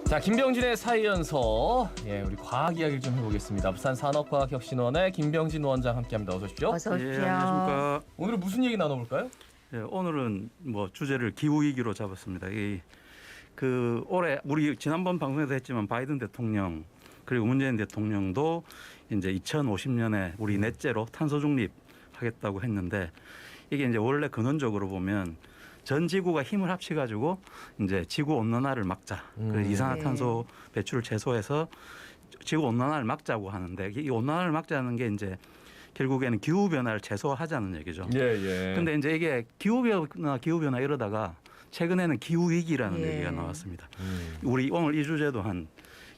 자, 김병진의 사이연서. 예, 우리 과학 이야기를 좀 해보겠습니다. 부산산업과학혁신원의 김병진 원장 함께합니다. 어서 오십시오. 어서 오십시오. 예, 안녕하십니까. 오늘은 무슨 얘기 나눠볼까요? 예, 오늘은 뭐 주제를 기후 위기로 잡았습니다. 그 올해 우리 지난번 방송에도 했지만 바이든 대통령 그리고 문재인 대통령도 이제 2050년에 우리 넷제로 탄소 중립 하겠다고 했는데 이게 이제 원래 근원적으로 보면 전 지구가 힘을 합쳐가지고 이제 지구 온난화를 막자. 그래서 이산화탄소 배출을 최소해서 지구 온난화를 막자고 하는데 이 온난화를 막자는 게 이제 결국에는 기후 변화를 최소화하자는 얘기죠. 예, 예. 근데 이제 이게 기후 변화 이러다가 최근에는 기후 위기라는 예. 얘기가 나왔습니다. 우리 오늘 이 주제도 한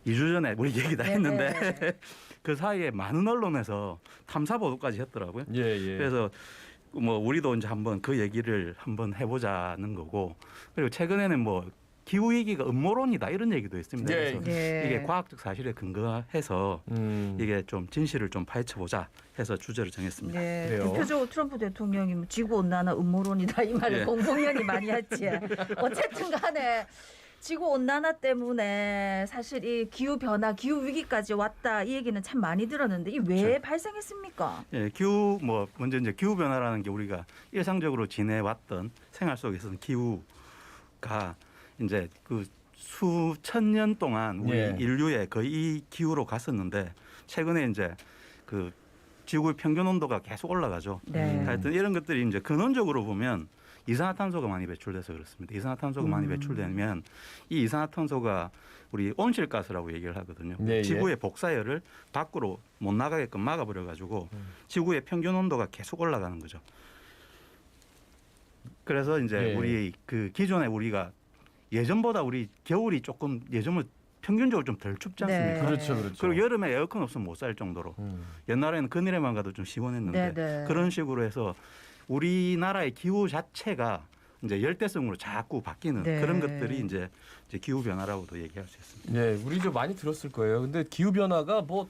2주 전에 우리 얘기 다 했는데 그 사이에 많은 언론에서 탐사 보도까지 했더라고요. 예, 예. 그래서 뭐 우리도 이제 한번 그 얘기를 한번 해보자는 거고 그리고 최근에는 뭐 기후 위기가 음모론이다 이런 얘기도 있습니다. 예. 그래서 예. 이게 과학적 사실에 근거해서 이게 좀 진실을 좀 파헤쳐 보자 해서 주제를 정했습니다. 네, 그래요? 대표적으로 트럼프 대통령이 뭐 지구 온난화 음모론이다 이 말을 예. 공공연히 많이 했지. 어쨌든 간에 지구 온난화 때문에 사실 이 기후 변화, 기후 위기까지 왔다 이 얘기는 참 많이 들었는데 이 왜 그렇죠. 발생했습니까? 예, 먼저 이제 기후 변화라는 게 우리가 일상적으로 지내왔던 생활 속에서는 기후가 이제 그 수천 년 동안 우리 예. 인류의 거의 이 기후로 갔었는데 최근에 이제 그 지구의 평균 온도가 계속 올라가죠. 네. 하여튼 이런 것들이 이제 근원적으로 보면 이산화탄소가 많이 배출돼서 그렇습니다. 이산화탄소가 많이 배출되면 이 이산화탄소가 우리 온실가스라고 얘기를 하거든요. 네, 예. 지구의 복사열을 밖으로 못 나가게끔 막아버려 가지고 지구의 평균 온도가 계속 올라가는 거죠. 그래서 이제 예. 우리 그 기존에 우리가 예전보다 우리 겨울이 조금 예전은 평균적으로 좀 덜 춥지 않습니까? 네. 그렇죠, 그렇죠. 그리고 여름에 에어컨 없으면 못 살 정도로 옛날에는 그늘에만 가도 좀 시원했는데 네, 네. 그런 식으로 해서 우리나라의 기후 자체가 이제 열대성으로 자꾸 바뀌는 네. 그런 것들이 이제 기후 변화라고도 얘기할 수 있습니다. 예, 우리도 많이 들었을 거예요. 근데 기후 변화가 뭐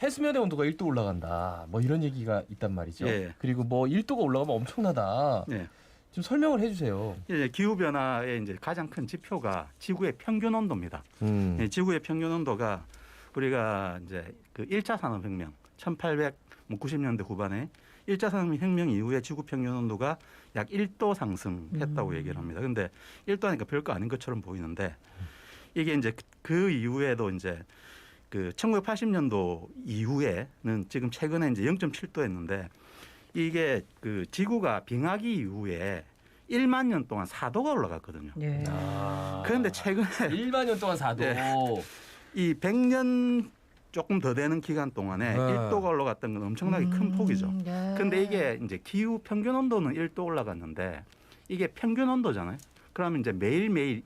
해수면의 온도가 1도 올라간다. 뭐 이런 얘기가 있단 말이죠. 예. 그리고 뭐 1도가 올라가면 엄청나다. 네. 좀 설명을 해 주세요. 이제 기후 변화의 이제 가장 큰 지표가 지구의 평균 온도입니다. 예, 지구의 평균 온도가 우리가 이제 그 1차 산업혁명 1890년대 후반에 1차 산업혁명 이후에 지구 평균 온도가 약 1도 상승했다고 얘기를 합니다. 그런데 1도 하니까 별거 아닌 것처럼 보이는데 이게 이제 그 이후에도 이제 그 1980년도 이후에는 지금 최근에 이제 0.7도였는데 이게 그 지구가 빙하기 이후에 1만 년 동안 4도가 올라갔거든요. 네. 그런데 최근에 1만 년 동안 4도. 네. 이 100년 조금 더 되는 기간 동안에 네. 1도가 올라갔던 건 엄청나게 큰 폭이죠. 네. 그런데 이게 이제 기후 평균 온도는 1도 올라갔는데 이게 평균 온도잖아요. 그러면 이제 매일매일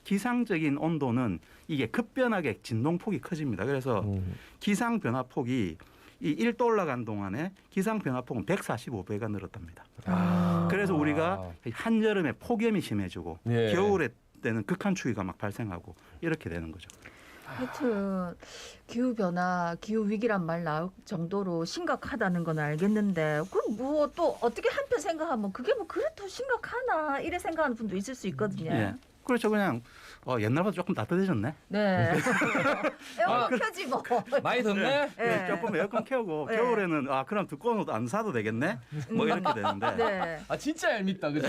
기상적인 온도는 이게 급변하게 진동폭이 커집니다. 그래서 기상 변화폭이 이 1도 올라간 동안에 기상 변화폭은 145배가 늘었답니다. 그래서 우리가 한여름에 폭염이 심해지고 예. 겨울에 때는 극한 추위가 막 발생하고 이렇게 되는 거죠. 하여튼 기후 변화, 기후 위기란 말 나올 정도로 심각하다는 건 알겠는데 그럼 뭐 또 어떻게 한편 생각하면 그게 뭐 그렇다고 심각하나 이래 생각하는 분도 있을 수 있거든요. 예. 그렇죠. 그냥 옛날보다 조금 따뜻해졌네. 네. 에어컨 켜지 뭐. 많이 덥네? 네. 조금 에어컨 켜고 네. 겨울에는 그럼 두꺼운 옷 안 사도 되겠네. 뭐 이렇게 되는데. 네. 아, 진짜 얄밉다. 그죠?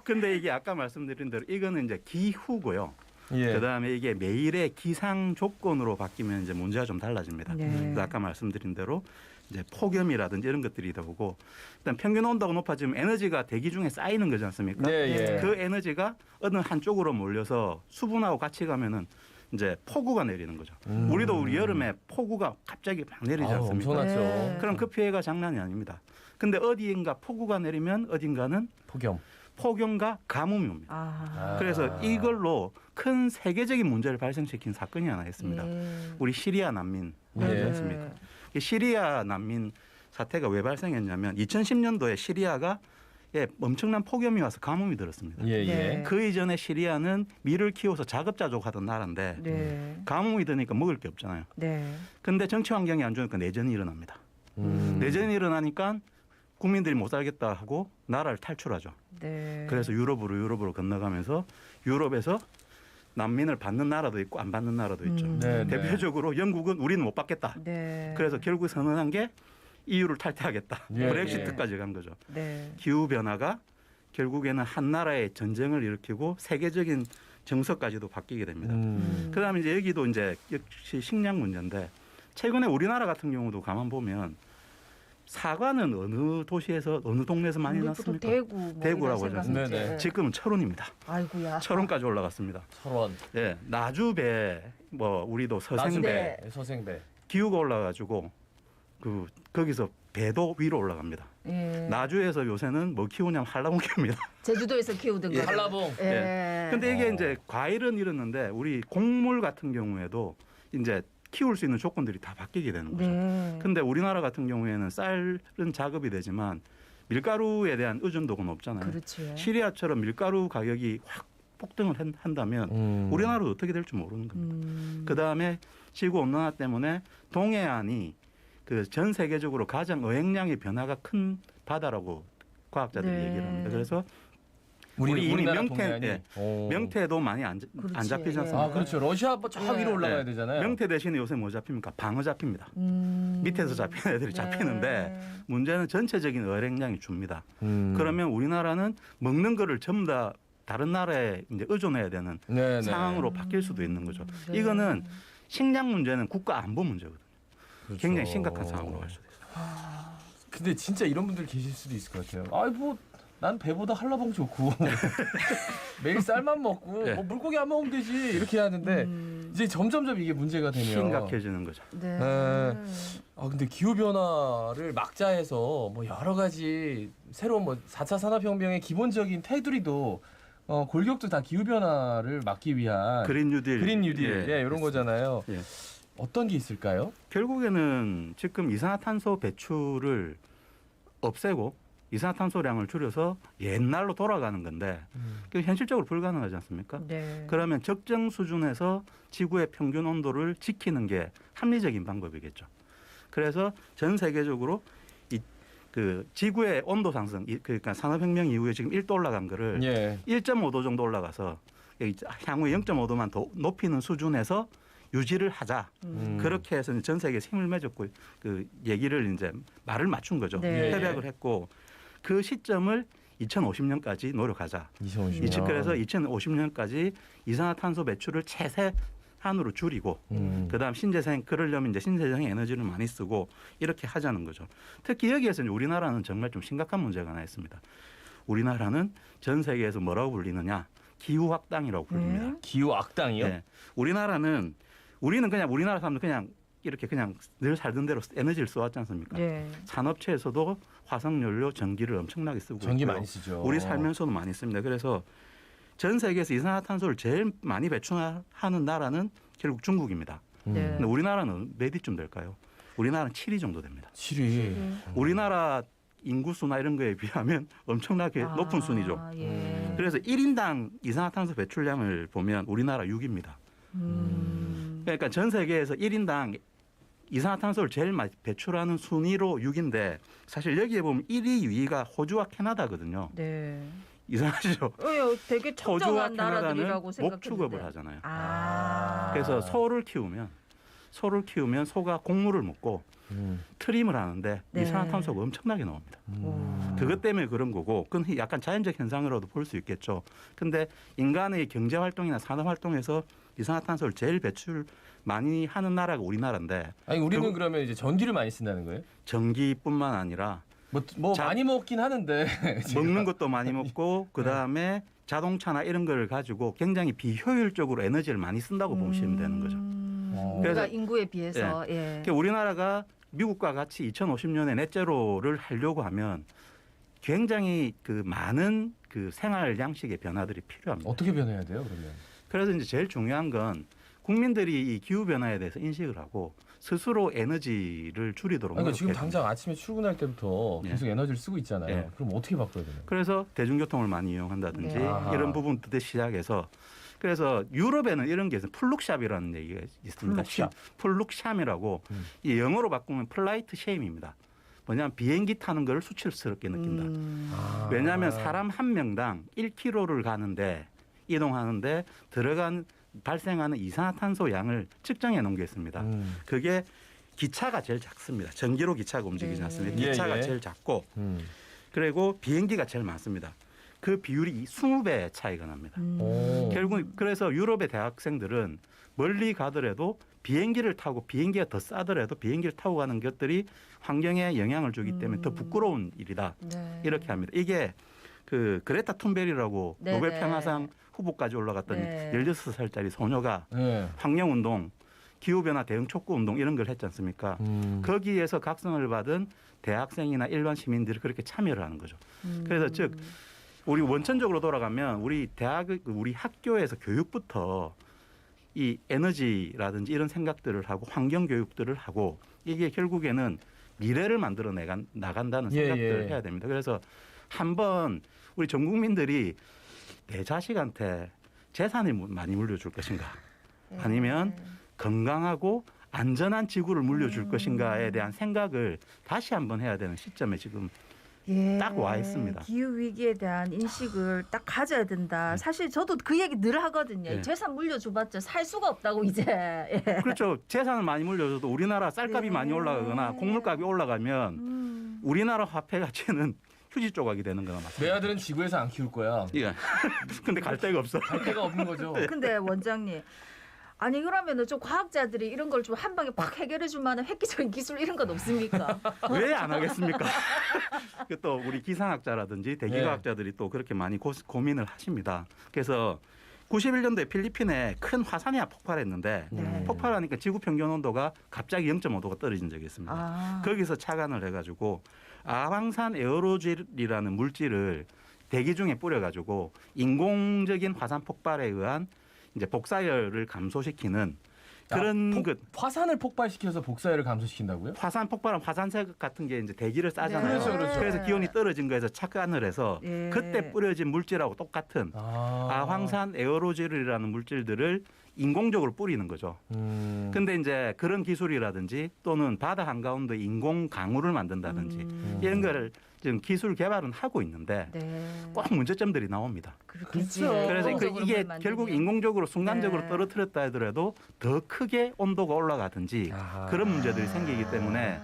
근데 이게 아까 말씀드린 대로 이거는 이제 기후고요. 예. 그다음에 이게 매일의 기상 조건으로 바뀌면 이제 문제가 좀 달라집니다. 네. 그래서 아까 말씀드린 대로 이제 폭염이라든지 이런 것들이 나오고 일단 평균 온도가 높아지면 에너지가 대기 중에 쌓이는 거지 않습니까? 네, 예. 그 에너지가 어느 한쪽으로 몰려서 수분하고 같이 가면은 이제 폭우가 내리는 거죠. 우리도 우리 여름에 폭우가 갑자기 막 내리지 아우, 않습니까? 엄청났죠. 네. 그럼 그 피해가 장난이 아닙니다. 근데 어디인가 폭우가 내리면 어딘가는 폭염. 폭염과 가뭄이 옵니다. 아. 그래서 이걸로 큰 세계적인 문제를 발생시킨 사건이 하나 있습니다. 우리 시리아 난민 알지 예. 않습니까? 이 시리아 난민 사태가 왜 발생했냐면 2010년도에 시리아가 엄청난 폭염이 와서 가뭄이 들었습니다. 예, 예. 네. 그 이전에 시리아는 밀을 키워서 자급자족하던 나라인데 네. 가뭄이 드니까 먹을 게 없잖아요. 네. 근데 정치 환경이 안 좋으니까 내전이 일어납니다. 내전이 일어나니까 국민들이 못 살겠다 하고 나라를 탈출하죠. 네. 그래서 유럽으로 건너가면서 유럽에서 난민을 받는 나라도 있고 안 받는 나라도 있죠. 네, 네. 대표적으로 영국은 우리는 못 받겠다. 네. 그래서 결국 선언한 게 EU를 탈퇴하겠다. 예, 브렉시트까지 간 거죠. 네. 기후 변화가 결국에는 한 나라의 전쟁을 일으키고 세계적인 정서까지도 바뀌게 됩니다. 그다음에 이제 여기도 이제 역시 식량 문제인데 최근에 우리나라 같은 경우도 가만 보면 사과는 어느 도시에서 어느 동네에서 많이 났습니까? 대구 뭐 대구라고 이런 하죠. 생각이지. 네네. 지금은 철원입니다. 아이고야. 철원까지 올라갔습니다. 철원, 예, 나주배 뭐 우리도 서생배 네. 서생배. 기후가 올라가지고 거기서 배도 위로 올라갑니다. 예. 나주에서 요새는 뭐 키우냐면 한라봉 키웁니다. 제주도에서 키우던 거. 한라봉. 예. 근데 이게 어. 이제 과일은 이렇는데 우리 곡물 같은 경우에도 이제 키울 수 있는 조건들이 다 바뀌게 되는 거죠. 네. 근데 우리나라 같은 경우에는 쌀은 작업이 되지만 밀가루에 대한 의존도가 높잖아요. 그렇지. 시리아처럼 밀가루 가격이 확 폭등을 한다면 우리나라도 어떻게 될지 모르는 겁니다. 그다음에 지구 온난화 때문에 동해안이 그 전 세계적으로 가장 어획량의 변화가 큰 바다라고 과학자들이 네. 얘기를 합니다. 그래서 우리 이미 우리나라 명태, 동해안이. 예. 오. 명태도 많이 안 그렇지, 잡히지 예. 않습니까? 아 그렇죠. 러시아 저 네. 위로 올라가야 네. 되잖아요. 명태 대신에 요새 뭐 잡힙니까? 방어 잡힙니다. 밑에서 잡히는 애들이 잡히는데 네. 문제는 전체적인 어획량이 줍니다. 음. 그러면 우리나라는 먹는 거를 전부 다 다른 나라에 이제 의존해야 되는 네네. 상황으로 바뀔 수도 있는 거죠. 네. 이거는 식량 문제는 국가 안보 문제거든요. 그렇죠. 굉장히 심각한 상황으로 갈 수도 있어요. 근데 진짜 이런 분들 계실 수도 있을 것 같아요. 아이 뭐난 배보다 한라봉 좋고 매일 쌀만 먹고 네. 뭐 물고기 안 먹으면 되지 이렇게 하는데 이제 점점점 이게 문제가 되면 심각해지는 거죠. 네. 네. 아 근데 기후 변화를 막자 해서 뭐 여러 가지 새로운 뭐 4차 산업혁명의 기본적인 테두리도 골격도 다 기후 변화를 막기 위한 그린 뉴딜. 그린 뉴딜 예, 이런 있습니다. 거잖아요. 예. 어떤 게 있을까요? 결국에는 지금 이산화탄소 배출을 없애고 이산화탄소량을 줄여서 옛날로 돌아가는 건데 그게 현실적으로 불가능하지 않습니까? 네. 그러면 적정 수준에서 지구의 평균 온도를 지키는 게 합리적인 방법이겠죠. 그래서 전 세계적으로 그 지구의 온도 상승, 그러니까 산업혁명 이후에 지금 1도 올라간 거를 예. 1.5도 정도 올라가서 향후 0.5도만 더 높이는 수준에서 유지를 하자. 그렇게 해서 전 세계에서 힘을 맺었고 그 얘기를 이제 말을 맞춘 거죠. 네. 협약을 했고 그 시점을 2050년까지 노력하자. 2050년. 그래서 2050년까지 이산화탄소 배출을 최대한으로 줄이고 그다음 신재생 그러려면 이제 신재생 에너지를 많이 쓰고 이렇게 하자는 거죠. 특히 여기에서 이제 우리나라는 정말 좀 심각한 문제가 하나 있습니다. 우리나라는 전 세계에서 뭐라고 불리느냐? 기후 악당이라고 불립니다. 기후 악당이요? 네. 우리는 그냥 우리나라 사람들 그냥 이렇게 그냥 늘 살던 대로 에너지를 써왔지 않습니까? 네. 산업체에서도 화석연료, 전기를 엄청나게 쓰고 전기 있고요. 많이 쓰죠. 우리 살면서도 많이 씁니다. 그래서 전 세계에서 이산화탄소를 제일 많이 배출하는 나라는 결국 중국입니다. 네. 근데 우리나라는 몇 위쯤 될까요? 우리나라는 7위 정도 됩니다. 7위. 우리나라 인구수나 이런 거에 비하면 엄청나게 높은 순위죠. 예. 그래서 1인당 이산화탄소 배출량을 보면 우리나라 6위입니다. 그러니까 전 세계에서 1인당 이산화탄소를 제일 많이 배출하는 순위로 6인데 사실 여기에 보면 1위, 2위가 호주와 캐나다거든요. 네. 이상하시죠? 되게 호주와 청정한 캐나다는 나라들이라고 생각했는데. 목축업을 하잖아요. 아. 그래서 소를 키우면 소가 곡물을 먹고 트림을 하는데 네. 이산화탄소가 엄청나게 나옵니다. 그것 때문에 그런 거고 그건 약간 자연적 현상으로도 볼 수 있겠죠. 근데 인간의 경제 활동이나 산업 활동에서 이산화탄소를 제일 배출 많이 하는 나라가 우리나라인데 아니 우리는 그러면 이제 전기를 많이 쓴다는 거예요? 전기뿐만 아니라 뭐 자- 많이 먹긴 하는데 먹는 것도 많이 먹고 그다음에 자동차나 이런 걸 가지고 굉장히 비효율적으로 에너지를 많이 쓴다고 보시면 되는 거죠. 그래서 그래서- 인구에 비해서 예. 그러니까 우리나라가 미국과 같이 2050년에 넷제로를 하려고 하면 굉장히 그 많은 그 생활 양식의 변화들이 필요합니다. 어떻게 변해야 돼요 그러면? 그래서 이제 제일 중요한 건 국민들이 이 기후 변화에 대해서 인식을 하고 스스로 에너지를 줄이도록 그러니까 지금 노력해야 됩니다. 당장 아침에 출근할 때부터 예. 계속 에너지를 쓰고 있잖아요. 예. 그럼 어떻게 바꿔야 되나요? 그래서 대중교통을 많이 이용한다든지 네. 아하. 이런 부분부터 시작해서 그래서 유럽에는 이런 게 있어요. 플룩샵이라는 얘기가 있습니다. 플룩샵. 플룩샴이라고 이 영어로 바꾸면 플라이트 쉐임입니다. 뭐냐면 비행기 타는 걸 수치스럽게 느낀다. 아. 왜냐하면 사람 한 명당 1km를 가는데 이동하는데 발생하는 이산화탄소 양을 측정해 놓은 게 있습니다. 그게 기차가 제일 작습니다. 전기로 기차가 움직이지 네. 않습니다. 예, 기차가 예. 제일 작고 그리고 비행기가 제일 많습니다. 그 비율이 20배 차이가 납니다. 오. 결국 그래서 유럽의 대학생들은 멀리 가더라도 비행기를 타고 비행기가 더 싸더라도 비행기를 타고 가는 것들이 환경에 영향을 주기 때문에 더 부끄러운 일이다. 네. 이렇게 합니다. 이게 그 그레타 툰베리라고 네, 노벨 네. 평화상 후보까지 올라갔던 네. 16살짜리 소녀가 네. 환경운동, 기후변화 대응 촉구운동 이런 걸 했지 않습니까? 거기에서 각성을 받은 대학생이나 일반 시민들이 그렇게 참여를 하는 거죠. 그래서 즉 우리 원천적으로 돌아가면 우리 학교에서 교육부터 이 에너지라든지 이런 생각들을 하고 환경 교육들을 하고 이게 결국에는 미래를 만들어 나간다는 예, 생각들을 예. 해야 됩니다. 그래서 한번 우리 전 국민들이 내 자식한테 재산을 많이 물려줄 것인가 아니면 건강하고 안전한 지구를 물려줄 것인가에 대한 생각을 다시 한번 해야 되는 시점에 지금 예, 딱 와 있습니다. 기후 위기에 대한 인식을 딱 가져야 된다. 사실 저도 그 얘기 늘 하거든요. 네. 재산 물려줘봤자 살 수가 없다고 이제. 예. 그렇죠. 재산을 많이 물려줘도 우리나라 쌀값이 네. 많이 올라가거나 곡물값이 올라가면 우리나라 화폐 가치는 휴지 조각이 되는 거나 내 마찬가지죠. 아들은 지구에서 안 키울 거야. 예. 근데 갈 데가 없어. 갈 데가 없는 거죠. 근데 원장님. 아니 그러면은 좀 과학자들이 이런 걸 좀 한 방에 팍 해결해 줄 만한 획기적인 기술 이런 건 없습니까? 왜 안 하겠습니까? 그 또 우리 기상학자라든지 대기과학자들이 또 그렇게 많이 고민을 하십니다. 그래서 91년도에 필리핀에 큰 화산이 폭발했는데 네. 폭발하니까 지구 평균 온도가 갑자기 0.5도가 떨어진 적이 있습니다. 아. 거기서 착안을 해가지고 아황산 에어로졸이라는 물질을 대기 중에 뿌려가지고 인공적인 화산 폭발에 의한 이제 복사열을 감소시키는 그런 것. 화산을 폭발시켜서 복사열을 감소시킨다고요? 화산 폭발은 화산재 같은 게 이제 대기를 싸잖아요. 네. 그렇죠, 그렇죠. 그래서 기온이 떨어진 거에서 착안을 해서 예. 그때 뿌려진 물질하고 똑같은 아황산 에어로졸이라는 물질들을 인공적으로 뿌리는 거죠. 근데 이제 그런 기술이라든지 또는 바다 한가운데 인공 강우를 만든다든지 이런 거를 지금 기술 개발은 하고 있는데 네. 꼭 문제점들이 나옵니다. 그렇겠지. 그렇죠. 그래서 인공적으로 이게 물 결국 만들면. 인공적으로 순간적으로 네. 떨어뜨렸다 하더라도 더 크게 온도가 올라가든지 아하. 그런 문제들이 생기기 때문에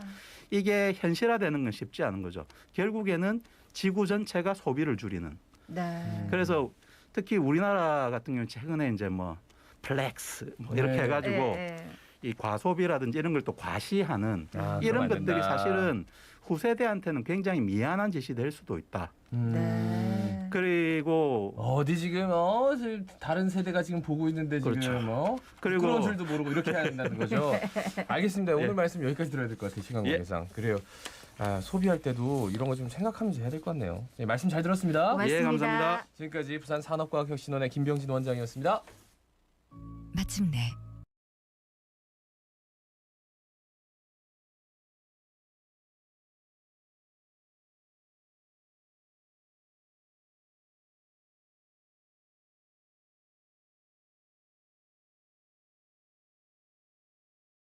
이게 현실화되는 건 쉽지 않은 거죠. 결국에는 지구 전체가 소비를 줄이는. 네. 그래서 특히 우리나라 같은 경우 최근에 이제 뭐 플렉스 뭐 이렇게 네. 해가지고 예, 이 과소비라든지 이런 걸 또 과시하는 아, 이런 그러면 안 것들이 된다. 사실은 후세대한테는 굉장히 미안한 짓이 될 수도 있다. 네. 그리고 어디 지금 다른 세대가 지금 보고 있는데 지금 그렇죠. 그리고- 부끄러운 줄도 모르고 이렇게 해야 된다는 거죠. 알겠습니다. 오늘 예. 말씀 여기까지 들어야 될 것 같아요. 시간 예. 관계상. 그래요. 소비할 때도 이런 거 좀 생각하면서 해야 될 것 같네요. 네, 말씀 잘 들었습니다. 고맙습니다. 예, 감사합니다. 지금까지 부산 산업과학혁신원의 김병진 원장이었습니다. 마침내